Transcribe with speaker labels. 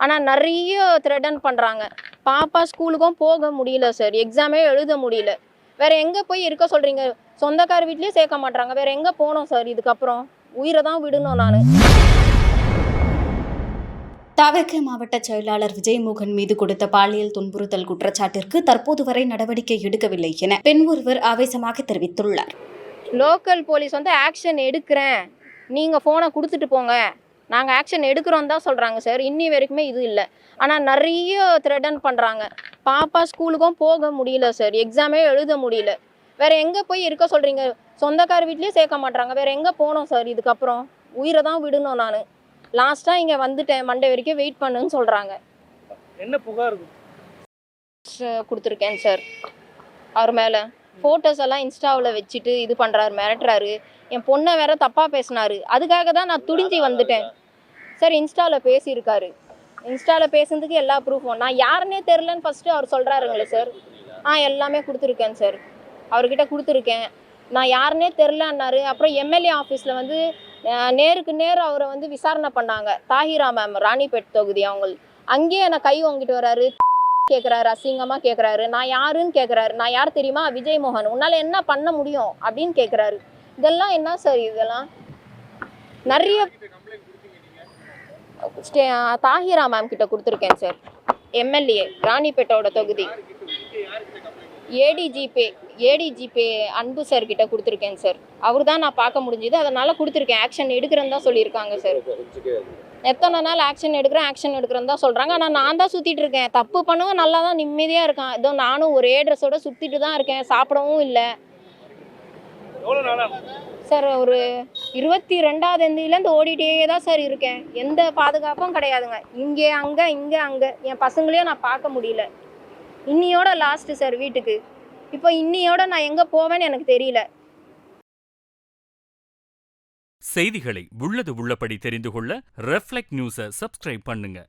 Speaker 1: ஆனால் நிறைய த்ரெட்டன் பண்ணுறாங்க. பாப்பா ஸ்கூலுக்கும் போக முடியல சார், எக்ஸாமே எழுத முடியல. வேறு எங்கே போய் இருக்க சொல்கிறீங்க? சொந்தக்கார வீட்லேயும் சேர்க்க மாட்றாங்க. வேறு எங்கே போகணும் சார்? இதுக்கப்புறம் உயிரை தான் விடணும் நான்.
Speaker 2: தவிக மாவட்ட செயலாளர் விஜயமோகன் மீது கொடுத்த பாலியல் துன்புறுத்தல் குற்றச்சாட்டிற்கு தற்போது வரை நடவடிக்கை எடுக்கவில்லை என பெண் ஒருவர் ஆவேசமாக தெரிவித்துள்ளார்.
Speaker 1: லோக்கல் போலீஸ் வந்து ஆக்ஷன் எடுக்கிறேன், நீங்கள் ஃபோனை கொடுத்துட்டு போங்க, நாங்கள் ஆக்ஷன் எடுக்கிறோம் தான் சொல்கிறாங்க சார். இன்னி வரைக்குமே இது இல்லை. ஆனால் நிறைய த்ரெட்டன் பண்ணுறாங்க. பாப்பா ஸ்கூலுக்கும் போக முடியல சார், எக்ஸாமே எழுத முடியல. வேறு எங்கே போய் இருக்க சொல்கிறீங்க? சொந்தக்கார வீட்லேயும் சேர்க்க மாட்றாங்க. வேறு எங்கே போகணும் சார்? இதுக்கப்புறம் உயிரை தான் விடணும் நான். லாஸ்ட்டாக இங்கே வந்துட்டேன், மண்டே வரைக்கும் வெயிட் பண்ணுன்னு சொல்கிறாங்க.
Speaker 3: என்ன புகார்
Speaker 1: கொடுத்துருக்கேன் சார். அவர் மேலே ஃபோட்டோஸ் எல்லாம் இன்ஸ்டாவில் வச்சுட்டு இது பண்ணுறாரு, மிரட்டுறாரு. என் பொண்ணை வேற தப்பாக பேசினாரு. அதுக்காக தான் நான் துடிஞ்சி வந்துட்டேன் சார். இன்ஸ்டாவில் பேசியிருக்காரு. இன்ஸ்டாவில் பேசுனதுக்கு எல்லா ப்ரூஃபும். நான் யாருன்னே தெரிலன்னு ஃபஸ்ட்டு அவர் சொல்கிறாருங்களே சார். எல்லாமே கொடுத்துருக்கேன் சார், அவர்கிட்ட கொடுத்துருக்கேன். நான் யாருன்னே தெரிலன்னாரு. அப்புறம் எம்எல்ஏ ஆஃபீஸில் வந்து நேருக்கு நேர் அவரை வந்து விசாரணை பண்ணாங்க. தாஹிரா மேம், ராணிப்பேட் தொகுதி அவங்க. அங்கேயே என்னை கை வாங்கிட்டு வராரு, கேட்குறாரு, அசிங்கமாக கேட்குறாரு. நான் யாருன்னு கேட்குறாரு. நான் யார் தெரியுமா? விஜயமோகன். உன்னால் என்ன பண்ண முடியும் அப்படின்னு கேட்குறாரு. இதெல்லாம் என்ன சார்? இதெல்லாம் நிறைய தாஹிரா மேம் கிட்ட கொடுத்துருக்கேன் சார். எம்எல்ஏ ராணிப்பேட்டோட தொகுதி ஏடிஜிபே அன்பு சார் கிட்ட கொடுத்துருக்கேன் சார். அவர் தான் நான் பார்க்க முடிஞ்சுது, அதனால் கொடுத்துருக்கேன். ஆக்ஷன் எடுக்கிறேன்னு தான் சொல்லியிருக்காங்க சார். எத்தனை நாள் ஆக்ஷன் எடுக்கிறேன்னு தான் சொல்கிறாங்க. ஆனால் நான் தான் சுற்றிட்டு இருக்கேன். தப்பு பண்ணுவேன், நல்லா தான் நிம்மதியாக இருக்கான். ஏதோ நானும் ஒரே ட்ரெஸ்ஸோட சுற்றிட்டு தான் இருக்கேன், சாப்பிடவும் இல்லை சார். ஒரு 22ஆம் தேதியிலேருந்து ஓடிட்டே தான் சார் இருக்கேன். எந்த பாதுகாப்பும் கிடையாதுங்க. இங்கே அங்கே என் பசங்களையும் நான் பார்க்க முடியல. இன்னியோட லாஸ்ட்டு சார் வீட்டுக்கு. இப்போ இன்னியோட நான் எங்கே போவேன்னு எனக்கு தெரியல.
Speaker 4: செய்திகளை உள்ளது உள்ளபடி தெரிந்து கொள்ள ரெஃப்ளெக்ட் நியூஸை சப்ஸ்கிரைப் பண்ணுங்க.